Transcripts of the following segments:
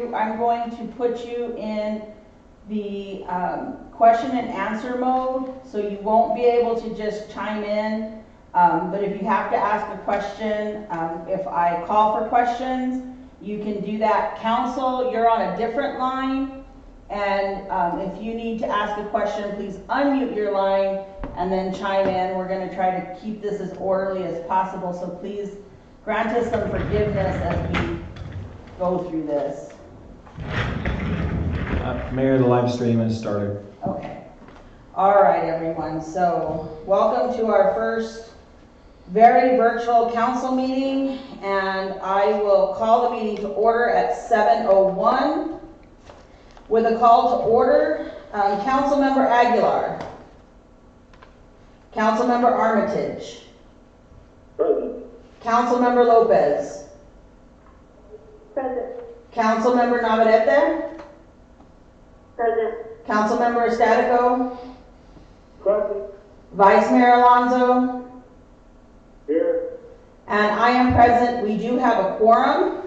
I'm going to put you in the question and answer mode, so you won't be able to just chime in. But if you have to ask a question, if I call for questions, you can do that. Council, you're on a different line, and if you need to ask a question, please unmute your line and then chime in. We're going to try to keep this as orderly as possible, so please grant us some forgiveness as we go through this. Mayor, the live stream has started. Okay. All right, everyone. So welcome to our first very virtual council meeting, and I will call the meeting to order at 7:01 with a call to order. Councilmember Aguilar. Councilmember Armitage. Present. Councilmember Lopez. Present. Councilmember Navarrete. Present. Councilmember Estatico. Present. Vice Mayor Alonso. Here. And I am present. We do have a quorum.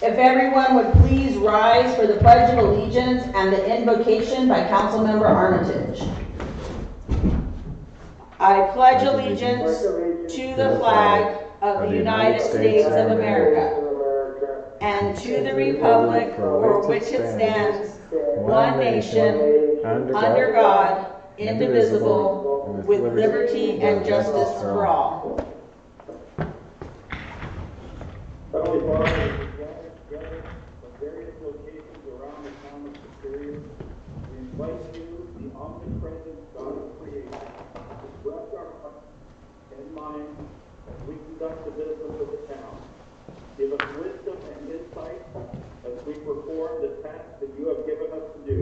If everyone would please rise for the Pledge of Allegiance and the invocation by Councilmember Armitage. I pledge allegiance to the flag of the United States of America and to the republic for which it stands, one nation, under God, indivisible, with liberty and justice for all. Heavenly Father, as we gather together from various locations around the town of Superior, we invite you, the omnipresent God of creation, to bless our hearts and minds as we conduct the business of the town. Give us wisdom and insight as we perform the task that you have given us to do.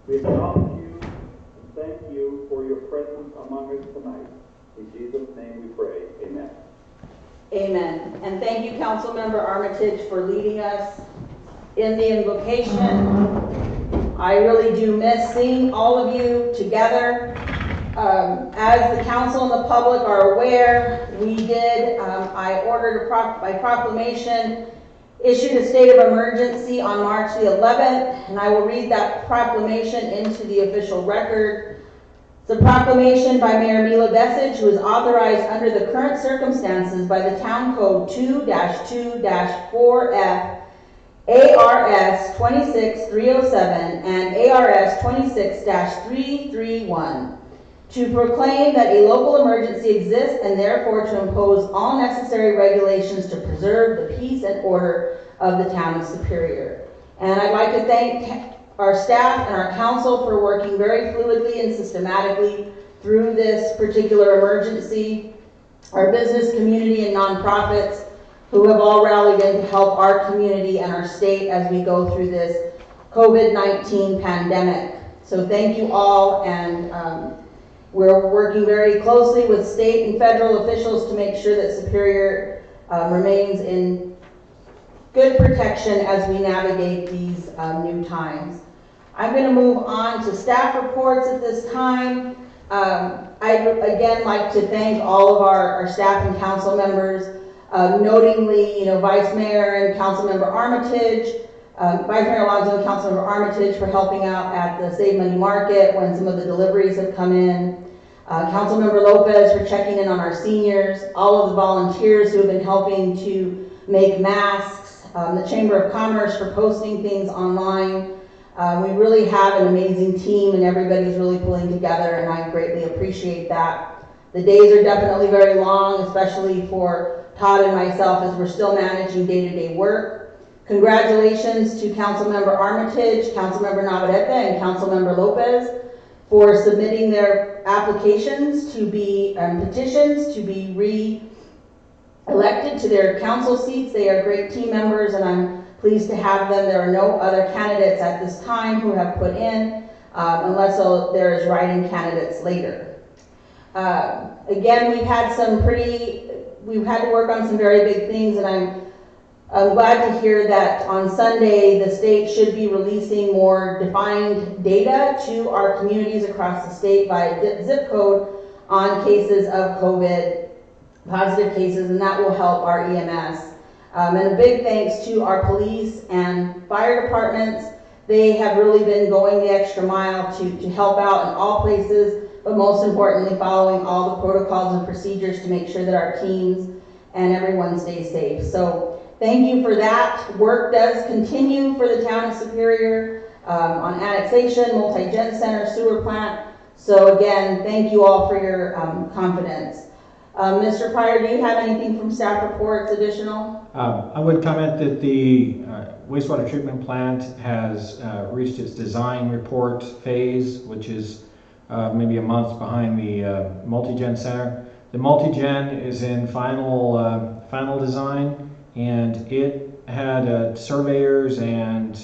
We acknowledge you and thank you for your presence among us tonight. In Jesus' name we pray. Amen. Amen. And thank you, Councilmember Armitage, for leading us in the invocation. I really do miss seeing all of you together. As the council and the public are aware, we did, I ordered by proclamation, issued a state of emergency on March the 11th, and I will read that proclamation into the official record. It's a proclamation by Mayor Mila Besich, who is authorized under the current circumstances by the Town Code 2-2-4F, ARS 26307, and ARS 26-331. To proclaim that a local emergency exists and therefore to impose all necessary regulations to preserve the peace and order of the town of Superior. And I'd like to thank our staff and our council for working very fluidly and systematically through this particular emergency. Our business community and nonprofits who have all rallied in to help our community and our state as we go through this COVID-19 pandemic. So thank you all, and we're working very closely with state and federal officials to make sure that Superior remains in good protection as we navigate these new times. I'm going to move on to staff reports at this time. I'd again like to thank all of our staff and council members, notingly, Vice Mayor and Councilmember Armitage, Vice Mayor Alonso and Councilmember Armitage for helping out at the Save Money Market when some of the deliveries have come in. Councilmember Lopez for checking in on our seniors, all of the volunteers who have been helping to make masks, the Chamber of Commerce for posting things online. We really have an amazing team and everybody's really pulling together, and I greatly appreciate that. The days are definitely very long, especially for Todd and myself as we're still managing day-to-day work. Congratulations to Councilmember Armitage, Councilmember Navarrete, and Councilmember Lopez for submitting their applications to be, petitions to be re-elected to their council seats. They are great team members, and I'm pleased to have them. There are no other candidates at this time who have put in, unless there is write-in candidates later. Again, we've had to work on some very big things, and I'm glad to hear that on Sunday the state should be releasing more defined data to our communities across the state by zip code on cases of COVID, positive cases, and that will help our EMS. And a big thanks to our police and fire departments. They have really been going the extra mile to help out in all places, but most importantly, following all the protocols and procedures to make sure that our teams and everyone stays safe. So thank you for that. Work does continue for the town of Superior on annexation, multi-gen center, sewer plant. So again, thank you all for your confidence. Mr. Pryor, do you have anything from staff reports additional? I would comment that the wastewater treatment plant has reached its design report phase, which is maybe a month behind the multi-gen center. The multi-gen is in final design, and it had surveyors and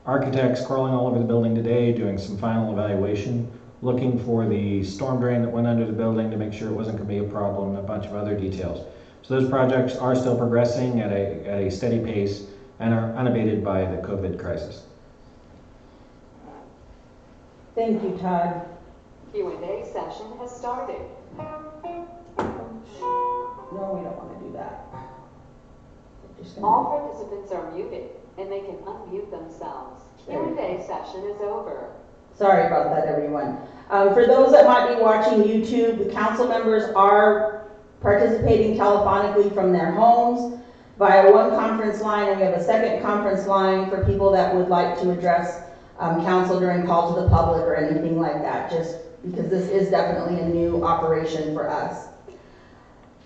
architects crawling all over the building today doing some final evaluation, looking for the storm drain that went under the building to make sure it wasn't going to be a problem, and a bunch of other details. So those projects are still progressing at a steady pace and are unabated by the COVID crisis. Thank you, Todd. Q&A session has started. No, we don't want to do that. All participants are muted and they can unmute themselves. Q&A session is over. Sorry about that, everyone. For those that might be watching YouTube, the council members are participating telephonically from their homes via one conference line, and we have a second conference line for people that would like to address council during call to the public or anything like that, just because this is definitely a new operation for us.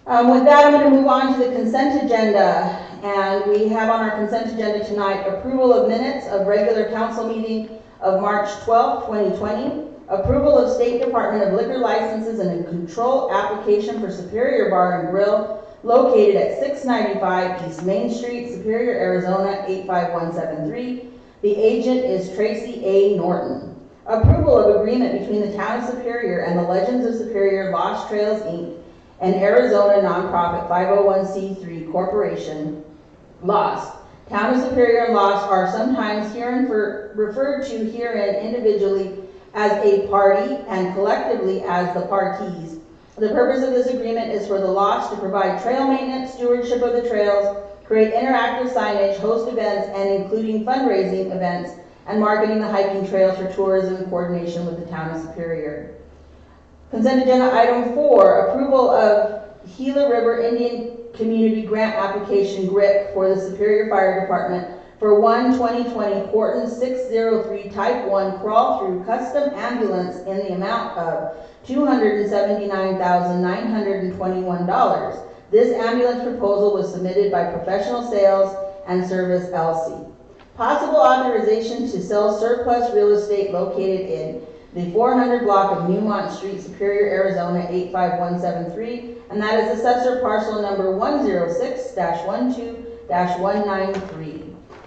With that, I'm going to move on to the consent agenda, and we have on our consent agenda tonight approval of minutes of regular council meeting of March 12, 2020, approval of State Department of Liquor licenses and a control application for Superior Bar and Grill located at 695 East Main Street, Superior, Arizona 85173. The agent is Tracy A. Norton. Approval of agreement between the Town of Superior and the Legends of Superior Lost Trails, Inc., an Arizona nonprofit 501c3 corporation. Lost. Town of Superior and Lost are sometimes referred to herein individually as a party and collectively as the parties. The purpose of this agreement is for the Lost to provide trail maintenance, stewardship of the trails, create interactive signage, host events, and including fundraising events, and marketing the hiking trails for tourism in coordination with the Town of Superior. Consent agenda item 4, approval of Gila River Indian Community Grant Application GRIP for the Superior Fire Department for 1/2020 Horton 603 Type 1 crawl-through custom ambulance in the amount of $279,921. This ambulance proposal was submitted by Professional Sales and Service LC. Possible authorization to sell surplus real estate located in the 400 block of Newmont Street, Superior, Arizona 85173, and that is assessor parcel number 106-12-193.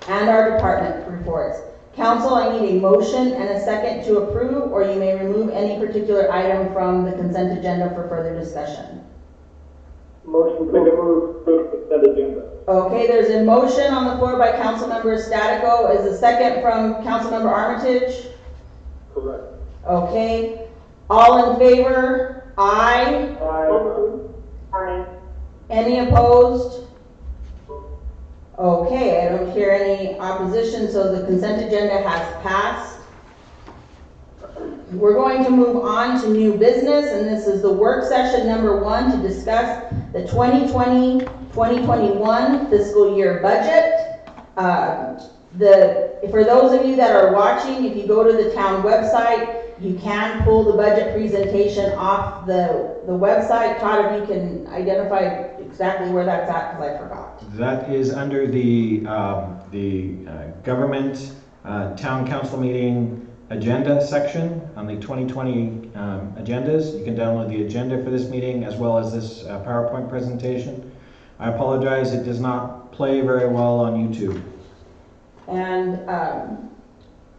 And our department reports. Council, I need a motion and a second to approve, or you may remove any particular item from the consent agenda for further discussion. Motion to approve the consent agenda. Okay, there's a motion on the floor by Councilmember Statico. Is a second from Councilmember Armitage? Correct. Okay. All in favor? Aye. Aye. Any opposed? Okay, I don't hear any opposition, so the consent agenda has passed. We're going to move on to new business, and this is the work session number 1 to discuss the 2020-2021 fiscal year budget. For those of you that are watching, if you go to the town website, you can pull the budget presentation off the website. Todd, if you can identify exactly where that's at, because I forgot. That is under the government town council meeting agenda section on the 2020 agendas. You can download the agenda for this meeting as well as this PowerPoint presentation. I apologize, it does not play very well on YouTube. And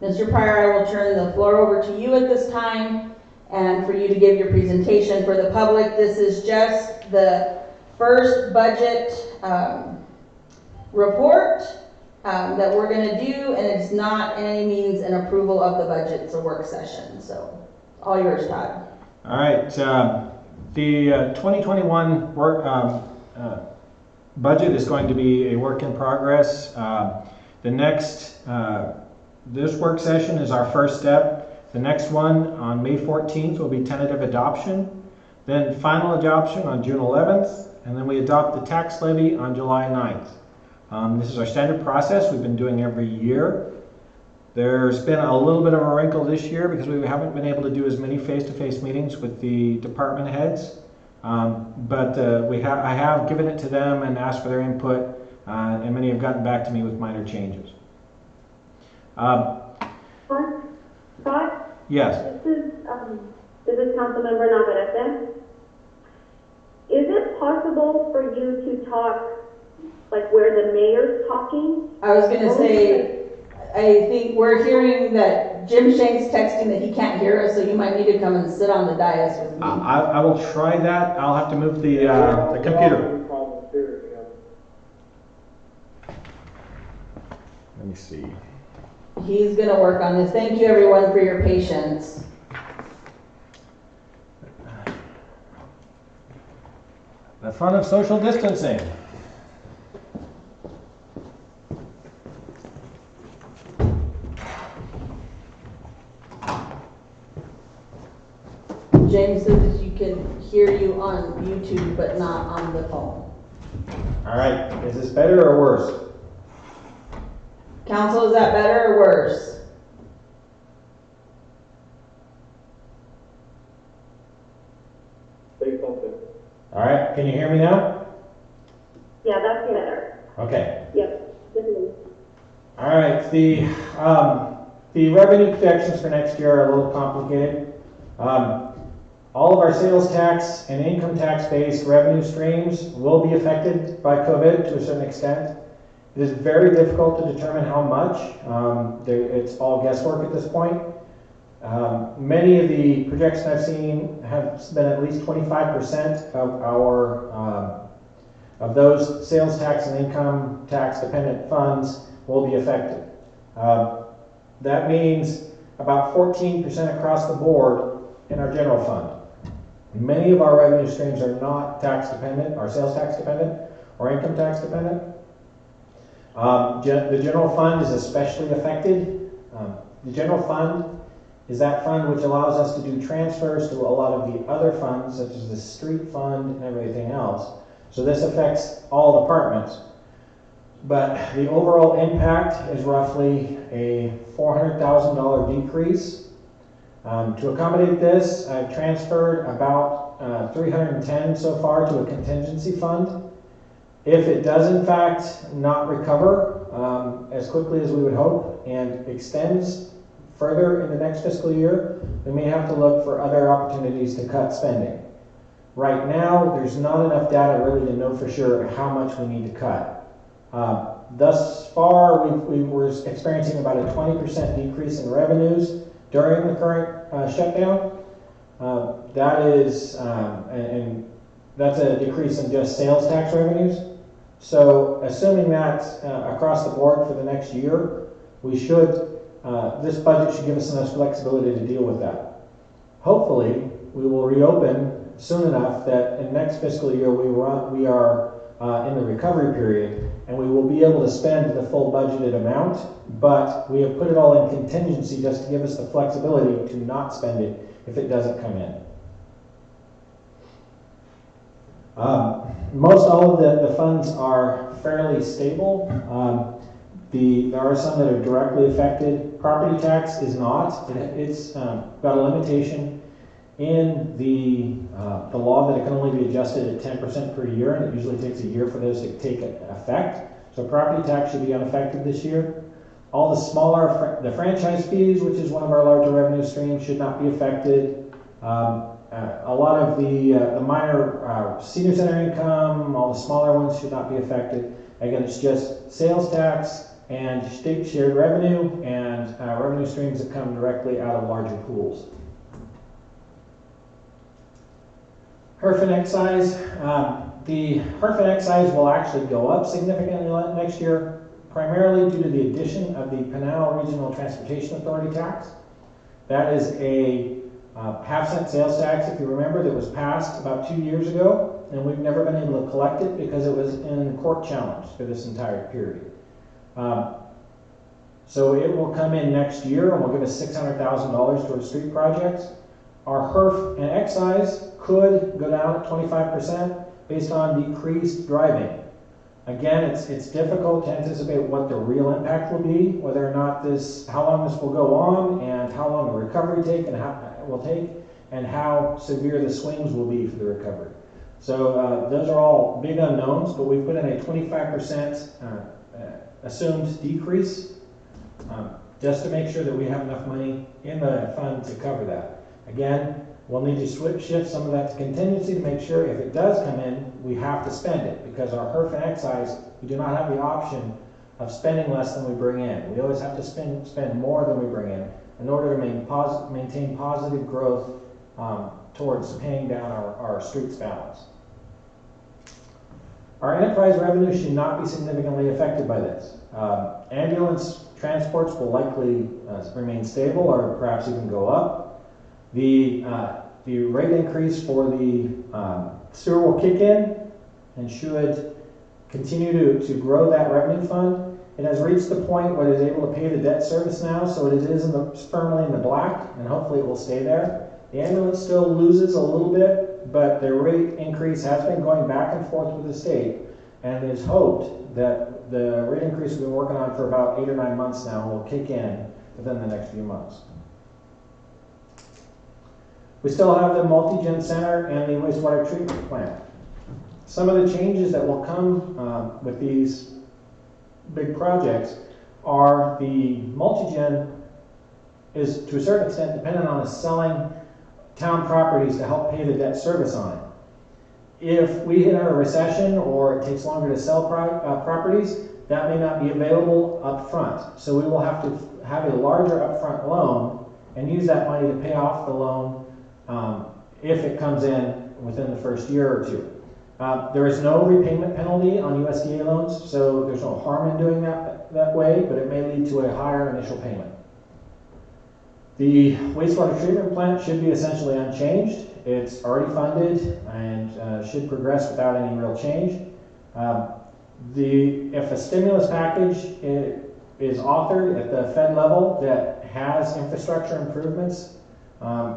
Mr. Pryor, I will turn the floor over to you at this time and for you to give your presentation for the public. This is just the first budget report that we're going to do, and it's not in any means an approval of the budget. It's a work session. So all yours, Todd. All right, the 2021 budget is going to be a work in progress. The next, this work session is our first step. The next one on May 14th will be tentative adoption, then final adoption on June 11th, and then we adopt the tax levy on July 9th. This is our standard process we've been doing every year. There's been a little bit of a wrinkle this year because we haven't been able to do as many face-to-face meetings with the department heads. But I have given it to them and asked for their input, and many have gotten back to me with minor changes. Scott? Yes. This is Councilmember Navarrete. Is it possible for you to talk like where the mayor's talking? I was gonna say, I think we're hearing that Jim Shank's texting that he can't hear us, so you might need to come and sit on the dais with me. I will try that. I'll have to move the computer. Let me see. He's gonna work on this. Thank you everyone for your patience. The fun of social distancing. James says you can hear you on YouTube, but not on the phone. All right, is this better or worse? Council, is that better or worse? Say something. All right, can you hear me now? Yeah, that's better. Okay. Yep, definitely. All right, the revenue projections for next year are a little complicated. All of our sales tax and income tax based revenue streams will be affected by COVID to a certain extent. It is very difficult to determine how much. It's all guesswork at this point. Many of the projections I've seen have been at least 25% of those sales tax and income tax dependent funds will be affected. That means about 14% across the board in our general fund. Many of our revenue streams are not tax dependent, or sales tax dependent, or income tax dependent. The general fund is especially affected. The general fund is that fund which allows us to do transfers to a lot of the other funds, such as the street fund and everything else. So this affects all departments. But the overall impact is roughly a $400,000 decrease. To accommodate this, I've transferred about $310 so far to a contingency fund. If it does in fact not recover as quickly as we would hope and extends further in the next fiscal year, we may have to look for other opportunities to cut spending. Right now, there's not enough data really to know for sure how much we need to cut. Thus far, we were experiencing about a 20% decrease in revenues during the current shutdown. That is, and that's a decrease in just sales tax revenues. So assuming that across the board for the next year, we should, this budget should give us enough flexibility to deal with that. Hopefully, we will reopen soon enough that in next fiscal year we are in the recovery period and we will be able to spend the full budgeted amount, but we have put it all in contingency just to give us the flexibility to not spend it if it doesn't come in. Most all of the funds are fairly stable. There are some that are directly affected. Property tax is not. It's got a limitation in the law that it can only be adjusted at 10% per year, and it usually takes a year for those to take effect. So property tax should be unaffected this year. All the smaller, the franchise fees, which is one of our larger revenue streams, should not be affected. A lot of the minor senior center income, all the smaller ones should not be affected. Again, it's just sales tax and state shared revenue and revenue streams that come directly out of larger pools. HERF and excise. The HERF and excise will actually go up significantly next year, primarily due to the addition of the Pinal Regional Transportation Authority tax. That is a half-cent sales tax, if you remember, that was passed about 2 years ago. and we've never been able to collect it because it was in court challenge for this entire period. So it will come in next year and will give us $600,000 towards street projects. Our HERF and excise could go down at 25% based on decreased driving. Again, it's difficult to anticipate what the real impact will be, whether or not how long this will go on, and how long the recovery will take, and how severe the swings will be for the recovery. So those are all big unknowns, but we've put in a 25% assumed decrease just to make sure that we have enough money in the fund to cover that. Again, we'll need to shift some of that to contingency to make sure if it does come in, we have to spend it, because our HERF and excise, we do not have the option of spending less than we bring in. We always have to spend more than we bring in order to maintain positive growth towards paying down our streets balance. Our enterprise revenue should not be significantly affected by this. Ambulance transports will likely remain stable or perhaps even go up. The rate increase for the sewer will kick in and should continue to grow that revenue fund. It has reached the point where it is able to pay the debt service now, so it is firmly in the black, and hopefully it will stay there. The ambulance still loses a little bit, but the rate increase has been going back and forth with the state, and it is hoped that the rate increase we've been working on for about 8 or 9 months now will kick in within the next few months. We still have the multi-gen center and the wastewater treatment plant. Some of the changes that will come with these big projects are the multi-gen is to a certain extent dependent on us selling town properties to help pay the debt service on it. If we hit a recession or it takes longer to sell properties, that may not be available up front. So we will have to have a larger upfront loan and use that money to pay off the loan if it comes in within the first year or two. There is no repayment penalty on USDA loans, so there's no harm in doing that way, but it may lead to a higher initial payment. The wastewater treatment plant should be essentially unchanged. It's already funded and should progress without any real change. If a stimulus package is authored at the Fed level that has infrastructure improvements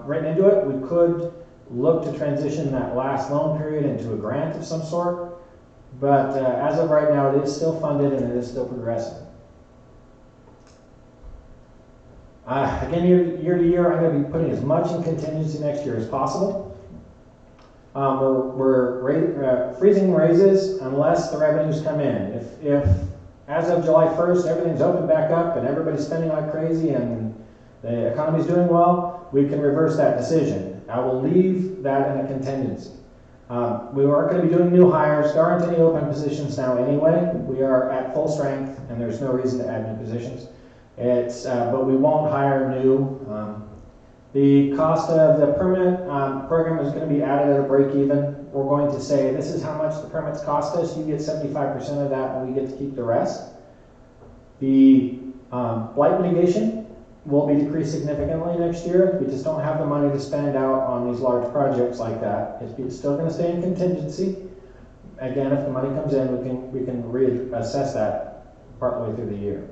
written into it, we could look to transition that last loan period into a grant of some sort. But as of right now, it is still funded and it is still progressing. Again, year to year, I'm going to be putting as much in contingency next year as possible. We're freezing raises unless the revenues come in. If as of July 1st, everything's opened back up and everybody's spending like crazy and the economy's doing well, we can reverse that decision. I will leave that in a contingency. We aren't going to be doing new hires. There aren't any open positions now anyway. We are at full strength and there's no reason to add new positions. But we won't hire new. The cost of the permit program is going to be added at a break even. We're going to say this is how much the permits cost us. You get 75% of that and we get to keep the rest. The blight mitigation will be decreased significantly next year. We just don't have the money to spend out on these large projects like that. It's still going to stay in contingency. Again, if the money comes in, we can reassess that partway through the year.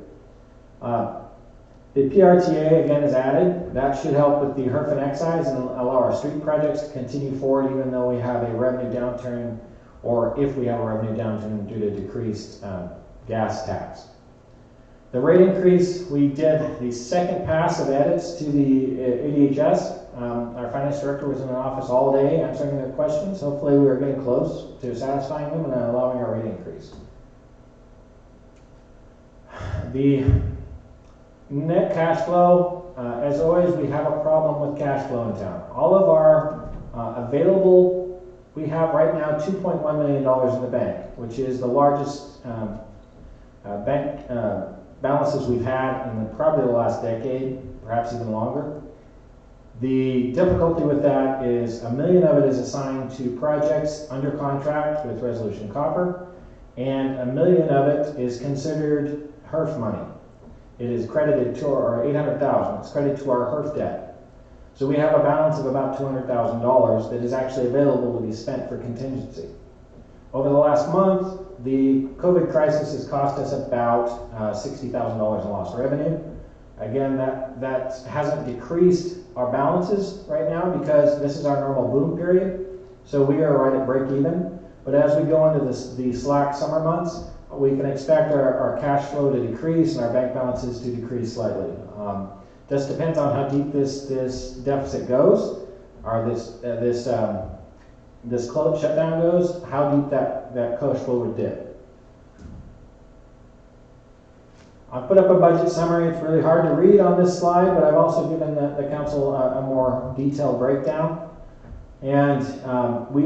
The PRTA again is added. That should help with the HERF and excise and allow our street projects to continue forward even though we have a revenue downturn, or if we have a revenue downturn due to decreased gas tax. The rate increase, we did the second pass of edits to the ADHS. Our finance director was in the office all day answering their questions. Hopefully we are getting close to satisfying them and allowing our rate increase. The net cash flow, as always, we have a problem with cash flow in town. All of our available, we have right now $2.1 million in the bank, which is the largest bank balances we've had in probably the last decade, perhaps even longer. The difficulty with that is $1 million of it is assigned to projects under contract with Resolution Copper, and $1 million of it is considered HERF money. It is credited to our $800,000. It's credited to our HERF debt. So we have a balance of about $200,000 that is actually available to be spent for contingency. Over the last month, the COVID crisis has cost us about $60,000 in lost revenue. Again, that hasn't decreased our balances right now because this is our normal boom period. So we are right at break even. But as we go into the slack summer months, we can expect our cash flow to decrease and our bank balances to decrease slightly. This depends on how deep this deficit goes, or this shutdown goes, how deep that cash flow would dip. I've put up a budget summary. It's really hard to read on this slide, but I've also given the council a more detailed breakdown. And we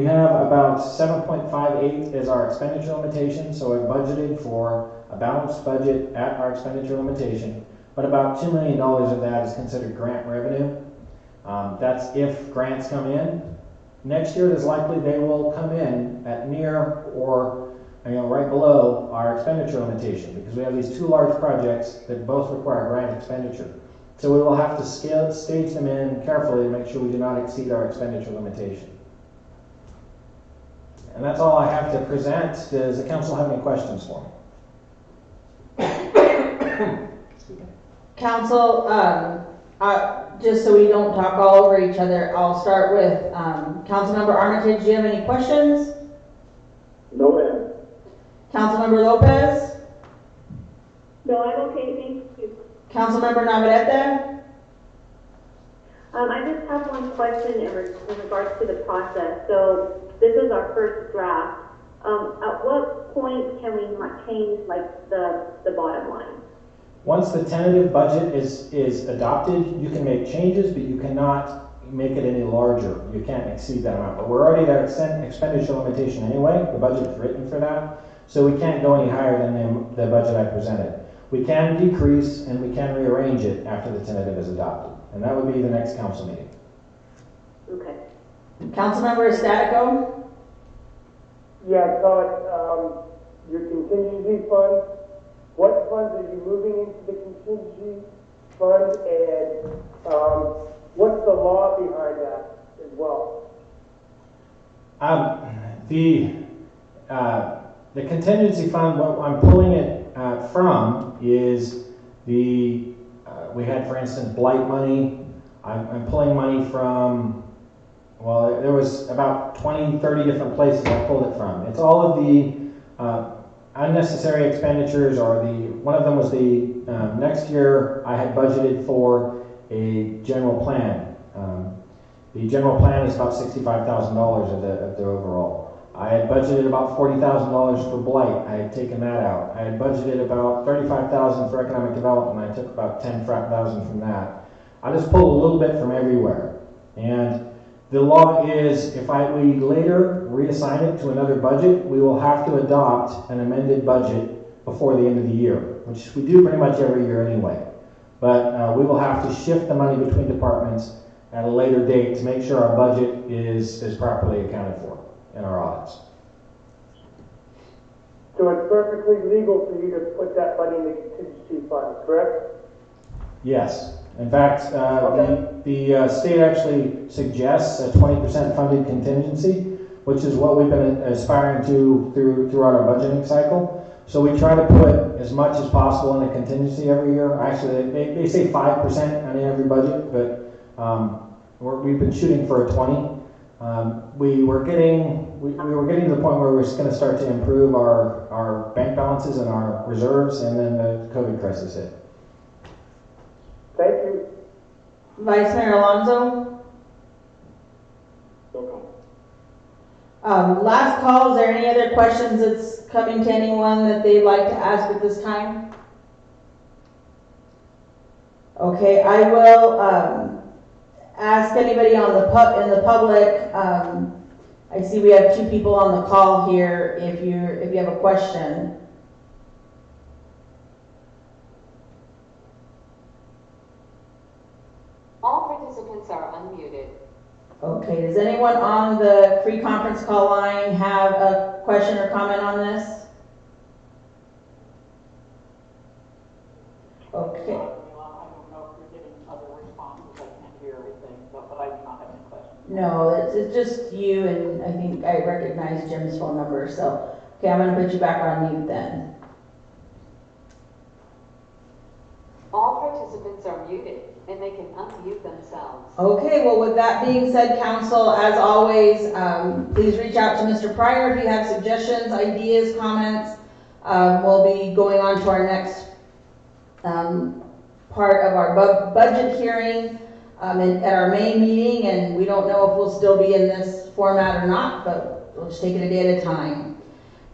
have about 7.58 as our expenditure limitation, so I've budgeted for a balanced budget at our expenditure limitation, but about $2 million of that is considered grant revenue. That's if grants come in. Next year, it is likely they will come in at near or right below our expenditure limitation because we have these two large projects that both require grant expenditure. So we will have to stage them in carefully to make sure we do not exceed our expenditure limitation. And that's all I have to present. Does the council have any questions for me? Council, just so we don't talk all over each other, I'll start with Councilmember Armitage. Do you have any questions? No, ma'am. Councilmember Lopez? No, I'm okay, thank you. Councilmember Navarrete? I just have one question in regards to the process. So this is our first draft. At what point can we change the bottom line? Once the tentative budget is adopted, you can make changes, but you cannot make it any larger. You can't exceed that amount. But we're already at our expenditure limitation anyway. The budget's written for that. So we can't go any higher than the budget I presented. We can decrease and we can rearrange it after the tentative is adopted. And that would be the next council meeting. Okay. Councilmember Estatico? Yeah, so your contingency fund, what funds are you moving into the contingency fund, and what's the law behind that as well? The contingency fund, what I'm pulling it from is we had, for instance, blight money. I'm pulling money from, well, there was about 20, 30 different places I pulled it from. It's all of the unnecessary expenditures, or one of them was next year I had budgeted for a general plan. The general plan is about $65,000 of the overall. I had budgeted about $40,000 for blight. I had taken that out. I had budgeted about $35,000 for economic development. I took about $10,000 from that. I just pulled a little bit from everywhere. And the law is, if we later reassign it to another budget, we will have to adopt an amended budget before the end of the year, which we do pretty much every year anyway. But we will have to shift the money between departments at a later date to make sure our budget is properly accounted for in our audits. So it's perfectly legal for you to put that money in the contingency fund, correct? Yes. In fact, the state actually suggests a 20% funded contingency, which is what we've been aspiring to throughout our budgeting cycle. So we try to put as much as possible in a contingency every year. Actually, they say 5% on every budget, but we've been shooting for a 20. We were getting to the point where we're going to start to improve our bank balances and our reserves, and then the COVID crisis hit. Thank you. Vice Mayor Alonso? No comment. Last call, is there any other questions that's coming to anyone that they'd like to ask at this time? Okay, I will ask anybody in the public. I see we have 2 people on the call here. If you have a question. All participants are unmuted. Okay, does anyone on the free conference call line have a question or comment on this? Okay. No, it's just you, and I think I recognize Jim's phone number, so, okay, I'm gonna put you back on mute then. All participants are muted, and they can unmute themselves. Okay, well, with that being said, council, as always, please reach out to Mr. Pryor if you have suggestions, ideas, comments. We'll be going on to our next part of our budget hearing at our May meeting, and we don't know if we'll still be in this format or not, but we'll just take it a day at a time.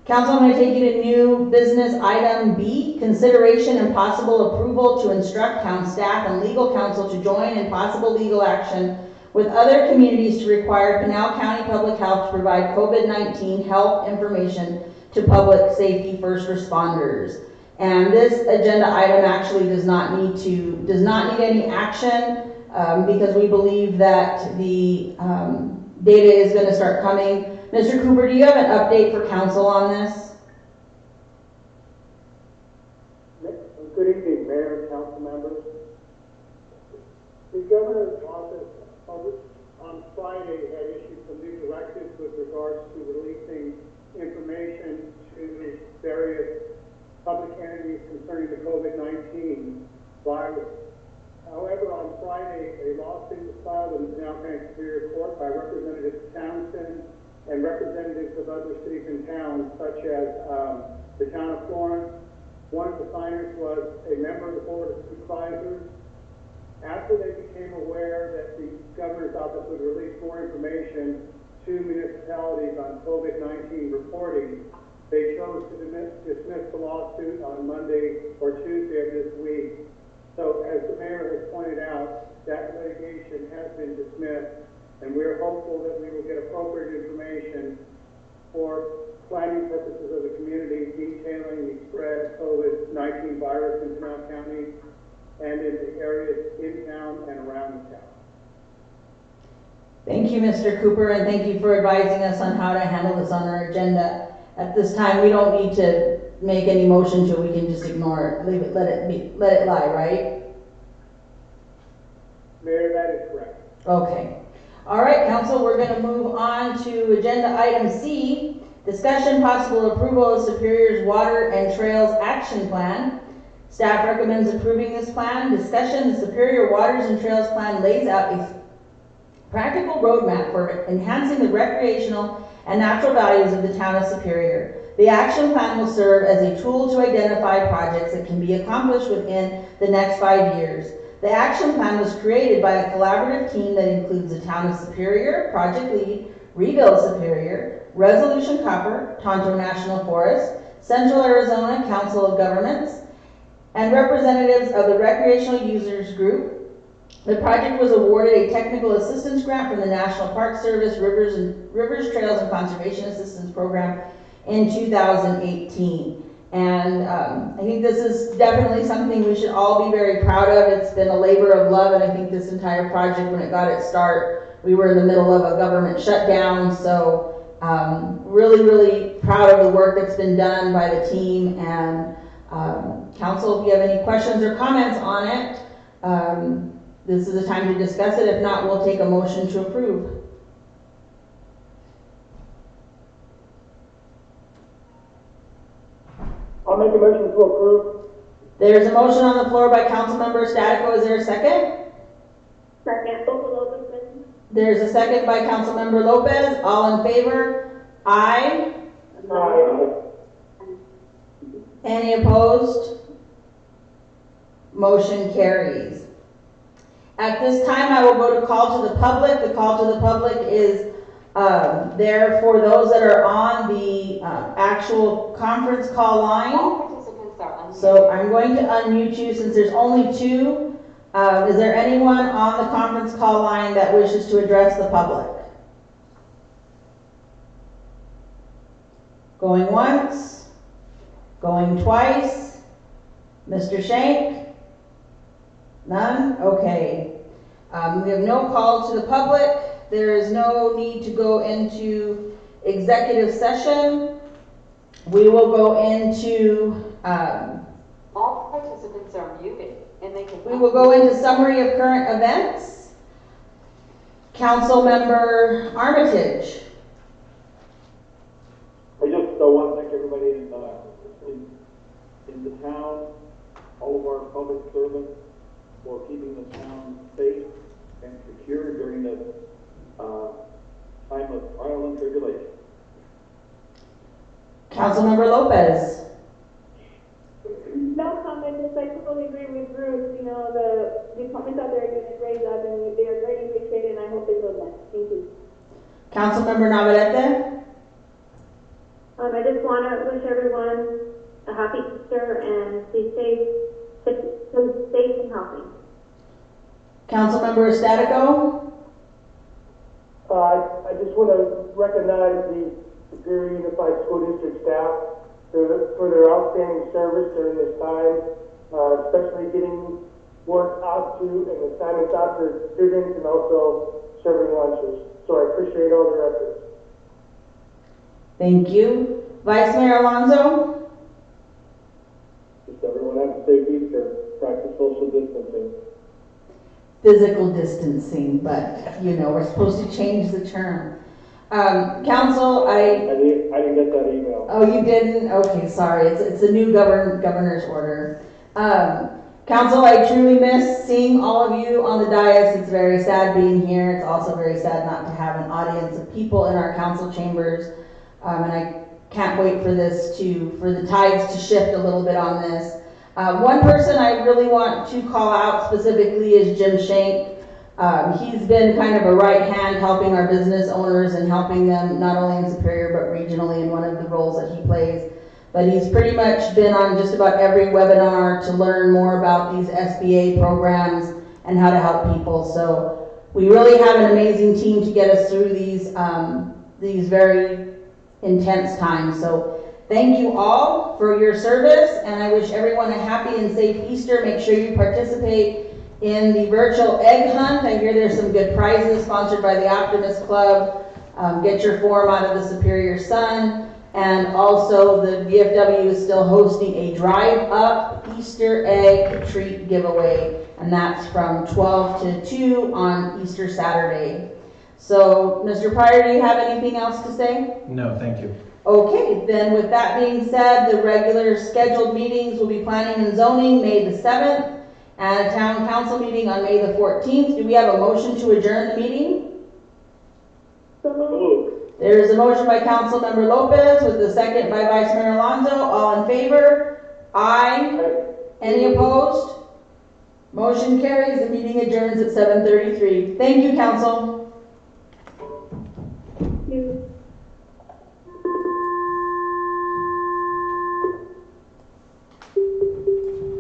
Council, I'm going to take you to new business item B, consideration and possible approval to instruct town staff and legal counsel to join in possible legal action with other communities to require Pinal County Public Health to provide COVID-19 health information to public safety first responders. And this agenda item actually does not need any action because we believe that the data is going to start coming. Mr. Cooper, do you have an update for council on this? Good evening, Mayor and council members. The governor's office on Friday had issued some new directives with regards to releasing information to various public entities concerning the COVID-19 virus. However, on Friday, a lawsuit was filed in the Pinal County Superior Court by Representative Townsend and representatives of other cities and towns, such as the town of Florence. One of the signers was a member of the Board of Supervisors. After they became aware that the governor's office would release more information to municipalities on COVID-19 reporting, they chose to dismiss the lawsuit on Monday or Tuesday of this week. So, as the mayor has pointed out, that litigation has been dismissed, and we are hopeful that we will get appropriate information for planning purposes of the community detailing the spread of COVID-19 virus in Pinal County and in the areas in town and around the town. Thank you, Mr. Cooper, and thank you for advising us on how to handle this on our agenda. At this time, we don't need to make any motion to it. We can just ignore it, leave it, let it lie, right? Mayor, that is correct. Okay. All right, council, we're going to move on to agenda item C, discussion possible approval of Superior's Water and Trails Action Plan. Staff recommends approving this plan. Discussion, the Superior Waters and Trails Plan lays out a practical roadmap for enhancing the recreational and natural values of the town of Superior. The action plan will serve as a tool to identify projects that can be accomplished within the next 5 years. The action plan was created by a collaborative team that includes the town of Superior, Project Lead, Rebuild Superior, Resolution Copper, Tonto National Forest, Central Arizona Council of Governments, and representatives of the Recreational Users Group. The project was awarded a technical assistance grant from the National Park Service Rivers, Trails, and Conservation Assistance Program in 2018. And I think this is definitely something we should all be very proud of. It's been a labor of love, and I think this entire project, when it got its start, we were in the middle of a government shutdown, so really, really proud of the work that's been done by the team. And council, if you have any questions or comments on it, this is the time to discuss it. If not, we'll take a motion to approve. I'll make a motion to approve. There's a motion on the floor by Councilmember Statico. Is there a second? Second, Lopez. There's a second by Councilmember Lopez. All in favor? Aye. Aye. Any opposed? Motion carries. At this time, I will go to call to the public. The call to the public is there for those that are on the actual conference call line. All participants are unmuted. So I'm going to unmute you since there's only two. Is there anyone on the conference call line that wishes to address the public? Going once, going twice. Mr. Shank? None? Okay. We have no call to the public. There is no need to go into executive session. We will go into, All participants are muted, and they can. we will go into summary of current events. Councilmember Armitage. I just want to thank everybody in the town, all of our public servants, for keeping the town safe and secure during this time of trial and tribulation. Councilmember Lopez. No comment, just I totally agree with Bruce. You know, the departments out there are doing a great job and they are very appreciated and I hope they will next. Thank you. Councilmember Navarrete. I just want to wish everyone a happy Easter and stay safe and healthy. Councilmember Estatico. I just want to recognize the Superior Unified School District staff for their outstanding service during this time, especially getting work out to and assignments out to students and also serving lunches. So I appreciate all their efforts. Thank you. Vice Mayor Alonso. Just everyone have a safe Easter. Practice social distancing. Physical distancing, but you know, we're supposed to change the term. Council, I didn't get that email. oh, you didn't? Okay, sorry. It's a new governor's order. Council, I truly miss seeing all of you on the dais. It's very sad being here. It's also very sad not to have an audience of people in our council chambers. And I can't wait for the tides to shift a little bit on this. One person I really want to call out specifically is Jim Shank. He's been kind of a right hand helping our business owners and helping them not only in Superior but regionally in one of the roles that he plays. But he's pretty much been on just about every webinar to learn more about these SBA programs and how to help people. So we really have an amazing team to get us through these very intense times. So thank you all for your service, and I wish everyone a happy and safe Easter. Make sure you participate in the virtual egg hunt. I hear there's some good prizes sponsored by the Optimist Club. Get your form out of the Superior Sun. And also the VFW is still hosting a drive-up Easter egg treat giveaway. And that's from 12 to 2 on Easter Saturday. So, Mr. Pryor, do you have anything else to say? No, thank you. Okay, then with that being said, the regular scheduled meetings will be planning and zoning May the 7th and a town council meeting on May the 14th. Do we have a motion to adjourn the meeting? So moved. There is a motion by Councilmember Lopez with a second by Vice Mayor Alonso. All in favor? Aye. Any opposed? Motion carries. The meeting adjourns at 7:33. Thank you, Council.